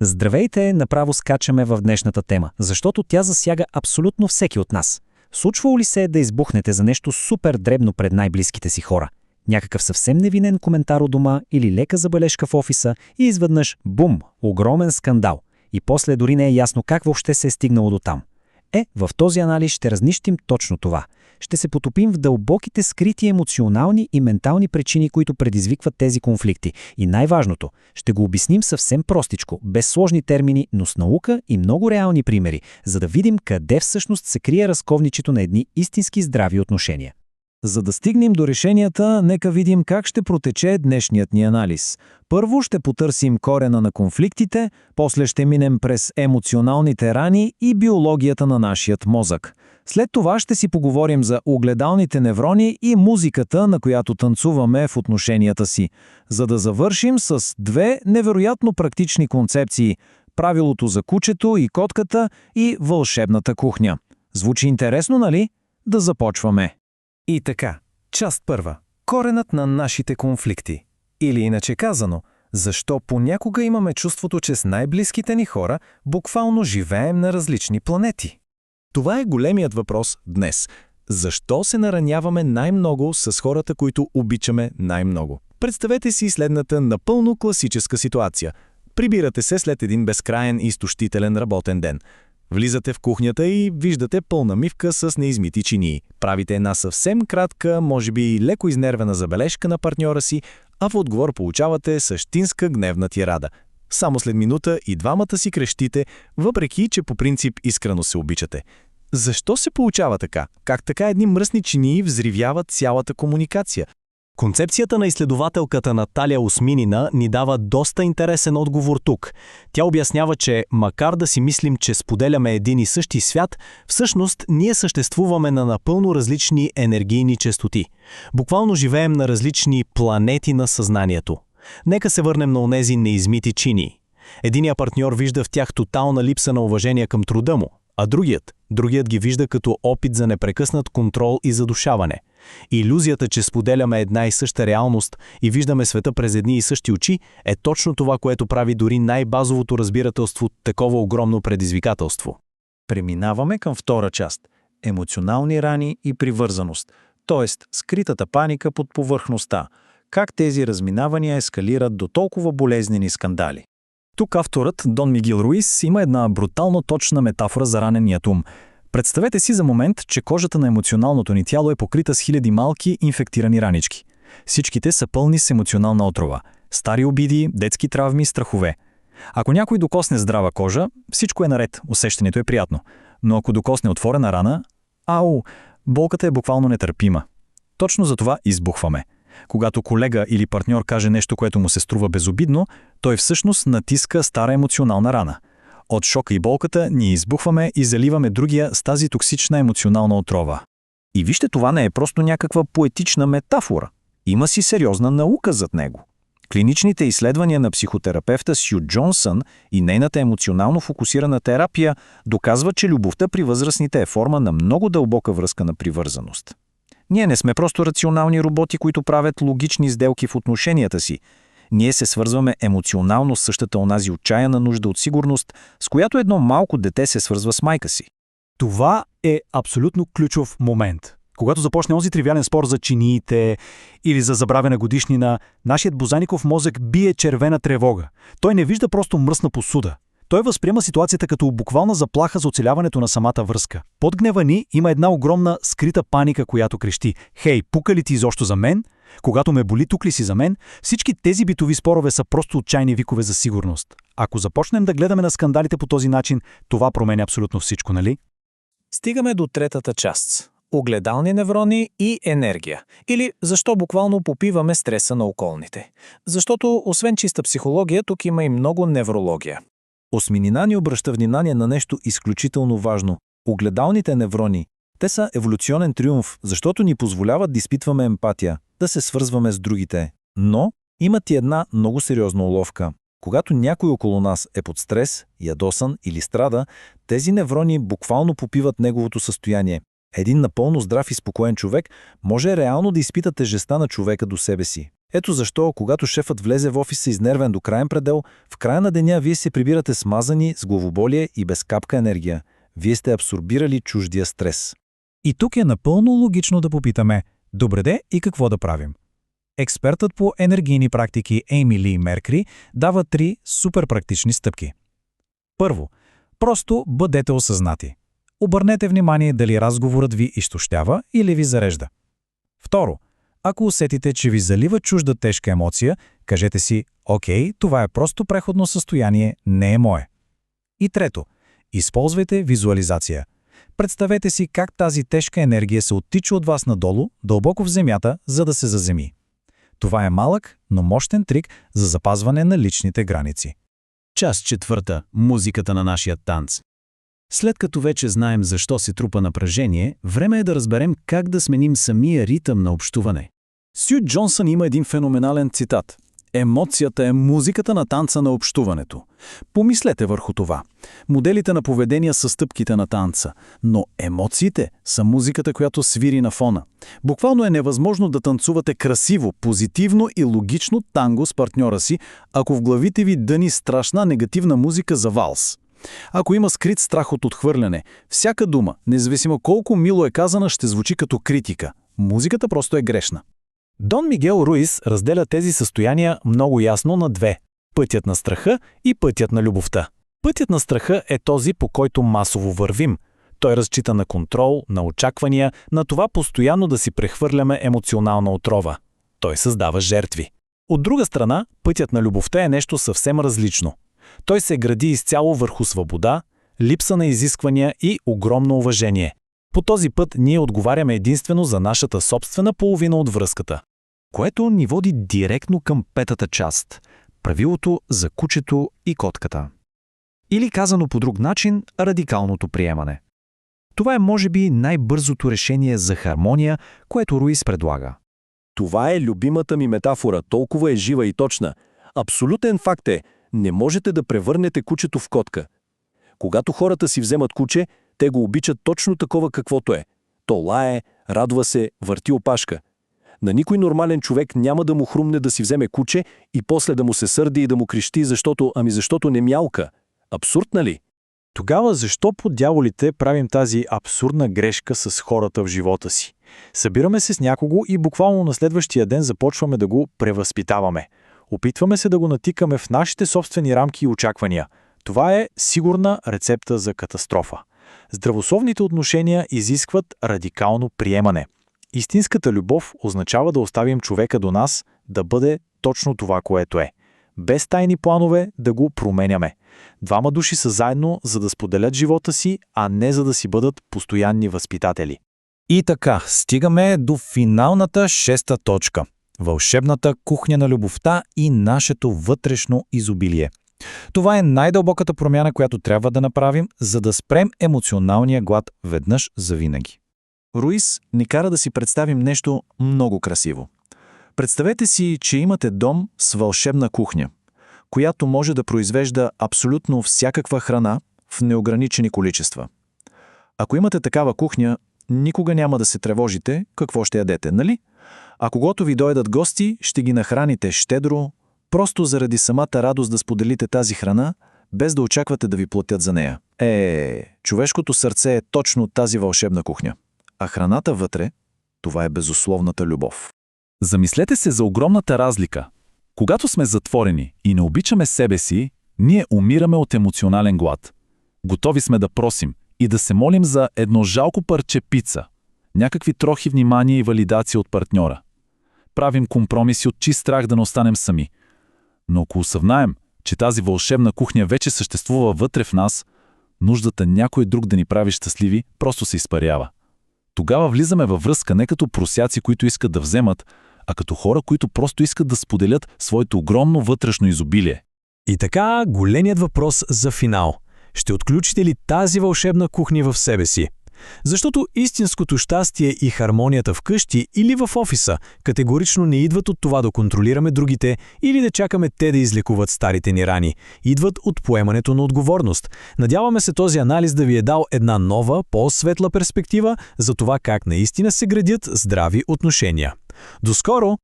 Здравейте, направо скачаме в днешната тема, защото тя засяга абсолютно всеки от нас. Случвало ли се е да избухнете за нещо супер дребно пред най-близките си хора? Някакъв съвсем невинен коментар у дома или лека забележка в офиса и изведнъж – бум! Огромен скандал. И после дори не е ясно как въобще се е стигнало до там. В този анализ ще разнищим точно това. Ще се потопим в дълбоките скрити емоционални и ментални причини, които предизвикват тези конфликти. И най-важното, ще го обясним съвсем простичко, без сложни термини, но с наука и много реални примери, за да видим къде всъщност се крие разковничето на едни истински здрави отношения. За да стигнем до решенията, нека видим как ще протече днешният ни анализ. Първо ще потърсим корена на конфликтите, после ще минем през емоционалните рани и биологията на нашият мозък. След това ще си поговорим за огледалните неврони и музиката, на която танцуваме в отношенията си, за да завършим с две невероятно практични концепции – правилото за кучето и котката и вълшебната кухня. Звучи интересно, нали? Да започваме. И така, част първа. Коренът на нашите конфликти. Или иначе казано, защо понякога имаме чувството, че с най-близките ни хора буквално живеем на различни планети. Това е големият въпрос днес. Защо се нараняваме най-много с хората, които обичаме най-много? Представете си следната напълно класическа ситуация. Прибирате се след един безкраен и изтощителен работен ден. Влизате в кухнята и виждате пълна мивка с неизмити чинии. Правите една съвсем кратка, може би леко изнервена забележка на партньора си, а в отговор получавате същинска гневна тирада. Само след минута и двамата си крещите, въпреки че по принцип искрено се обичате. Защо се получава така? Как така едни мръсни чинии взривяват цялата комуникация? Концепцията на изследователката Наталия Осминина ни дава доста интересен отговор тук. Тя обяснява, че макар да си мислим, че споделяме един и същи свят, всъщност ние съществуваме на напълно различни енергийни честоти. Буквално живеем на различни планети на съзнанието. Нека се върнем на онези неизмити чинии. Единият партньор вижда в тях тотална липса на уважение към труда му, а другият ги вижда като опит за непрекъснат контрол и задушаване. Илюзията, че споделяме една и съща реалност и виждаме света през едни и същи очи, е точно това, което прави дори най-базовото разбирателство такова огромно предизвикателство. Преминаваме към втора част – емоционални рани и привързаност, т.е. скритата паника под повърхността. Как тези разминавания ескалират до толкова болезнени скандали? Тук авторът Дон Мигел Руис има една брутално точна метафора за раненият ум. Представете си за момент, че кожата на емоционалното ни тяло е покрита с хиляди малки инфектирани ранички. Всичките са пълни с емоционална отрова. Стари обиди, детски травми, страхове. Ако някой докосне здрава кожа, всичко е наред, усещането е приятно. Но ако докосне отворена рана, болката е буквално нетърпима. Точно за това избухваме. Когато колега или партньор каже нещо, което му се струва безобидно, той всъщност натиска стара емоционална рана. От шока и болката ние избухваме и заливаме другия с тази токсична емоционална отрова. И вижте, това не е просто някаква поетична метафора. Има си сериозна наука зад него. Клиничните изследвания на психотерапевта Сю Джонсън и нейната емоционално фокусирана терапия доказват, че любовта при възрастните е форма на много дълбока връзка на привързаност. Ние не сме просто рационални роботи, които правят логични сделки в отношенията си. Ние се свързваме емоционално с същата онази отчаяна нужда от сигурност, с която едно малко дете се свързва с майка си. Това е абсолютно ключов момент. Когато започне онзи тривиален спор за чиниите или за забравена годишнина, нашият бозайников мозък бие червена тревога. Той не вижда просто мръсна посуда. Той възприема ситуацията като буквална заплаха за оцеляването на самата връзка. Под гнева ни има една огромна скрита паника, която крещи: „Хей, пука ли ти изобщо за мен? Когато ме боли, тук ли си за мен?“ Всички тези битови спорове са просто отчаяни викове за сигурност. Ако започнем да гледаме на скандалите по този начин, това променя абсолютно всичко, нали? Стигаме до третата част – огледални неврони и енергия. Или защо буквално попиваме стреса на околните. Защото освен чиста психология, тук има и много неврология. Осминина ни обръща внимание на нещо изключително важно – огледалните неврони. Те са еволюционен триумф, защото ни позволяват да изпитваме емпатия, да се свързваме с другите. Но имат и една много сериозна уловка. Когато някой около нас е под стрес, ядосан или страда, тези неврони буквално попиват неговото състояние. Един напълно здрав и спокоен човек може реално да изпита тежестта на човека до себе си. Ето защо, когато шефът влезе в офиса изнервен до краен предел, в края на деня вие се прибирате смазани, с главоболие и без капка енергия. Вие сте абсорбирали чуждия стрес. И тук е напълно логично да попитаме, добре де и какво да правим? Експертът по енергийни практики Ейми Ли Меркри дава 3 супер практични стъпки. Първо, просто бъдете осъзнати. Обърнете внимание дали разговорът ви изтощява или ви зарежда. Второ, ако усетите, че ви залива чужда тежка емоция, кажете си, окей, това е просто преходно състояние, не е мое. И трето, използвайте визуализация. Представете си как тази тежка енергия се оттича от вас надолу, дълбоко в земята, за да се заземи. Това е малък, но мощен трик за запазване на личните граници. Част 4. Музиката на нашия танц. След като вече знаем защо се трупа напрежение, време е да разберем как да сменим самия ритъм на общуване. Сю Джонсън има един феноменален цитат. Емоцията е музиката на танца на общуването. Помислете върху това. Моделите на поведение са стъпките на танца, но емоциите са музиката, която свири на фона. Буквално е невъзможно да танцувате красиво, позитивно и логично танго с партньора си, ако в главите ви дъни страшна негативна музика за валс. Ако има скрит страх от отхвърляне, всяка дума, независимо колко мило е казана, ще звучи като критика. Музиката просто е грешна. Дон Мигел Руис разделя тези състояния много ясно на 2 – пътят на страха и пътят на любовта. Пътят на страха е този, по който масово вървим. Той разчита на контрол, на очаквания, на това постоянно да си прехвърляме емоционална отрова. Той създава жертви. От друга страна, пътят на любовта е нещо съвсем различно. Той се гради изцяло върху свобода, липса на изисквания и огромно уважение. По този път ние отговаряме единствено за нашата собствена половина от връзката. Което ни води директно към петата част – правилото за кучето и котката. Или казано по друг начин – радикалното приемане. Това е може би най-бързото решение за хармония, което Руис предлага. Това е любимата ми метафора, толкова е жива и точна. Абсолютен факт е, не можете да превърнете кучето в котка. Когато хората си вземат куче, те го обичат точно такова каквото е. То лае, радва се, върти опашка. На никой нормален човек няма да му хрумне да си вземе куче и после да му се сърди и да му крещи, защото не мялка. Абсурд, нали? Тогава защо по дяволите правим тази абсурдна грешка с хората в живота си? Събираме се с някого и буквално на следващия ден започваме да го превъзпитаваме. Опитваме се да го натикаме в нашите собствени рамки и очаквания. Това е сигурна рецепта за катастрофа. Здравословните отношения изискват радикално приемане. Истинската любов означава да оставим човека до нас да бъде точно това, което е. Без тайни планове да го променяме. 2 души са заедно, за да споделят живота си, а не за да си бъдат постоянни възпитатели. И така, стигаме до финалната 6-та точка – вълшебната кухня на любовта и нашето вътрешно изобилие. Това е най-дълбоката промяна, която трябва да направим, за да спрем емоционалния глад веднъж завинаги. Руис ни кара да си представим нещо много красиво. Представете си, че имате дом с вълшебна кухня, която може да произвежда абсолютно всякаква храна в неограничени количества. Ако имате такава кухня, никога няма да се тревожите какво ще ядете, нали? А когато ви дойдат гости, ще ги нахраните щедро, просто заради самата радост да споделите тази храна, без да очаквате да ви платят за нея. Човешкото сърце е точно тази вълшебна кухня. А храната вътре, това е безусловната любов. Замислете се за огромната разлика. Когато сме затворени и не обичаме себе си, ние умираме от емоционален глад. Готови сме да просим и да се молим за едно жалко парче пица, някакви трохи внимание и валидация от партньора. Правим компромиси от чист страх да не останем сами. Но ако осъзнаем, че тази вълшебна кухня вече съществува вътре в нас, нуждата някой друг да ни прави щастливи просто се изпарява. Тогава влизаме във връзка не като просяци, които искат да вземат, а като хора, които просто искат да споделят своето огромно вътрешно изобилие. И така, големият въпрос за финал. Ще отключите ли тази вълшебна кухня в себе си? Защото истинското щастие и хармонията вкъщи или в офиса категорично не идват от това да контролираме другите или да чакаме те да излекуват старите ни рани. Идват от поемането на отговорност. Надяваме се този анализ да ви е дал една нова, по-светла перспектива за това как наистина се градят здрави отношения. До скоро!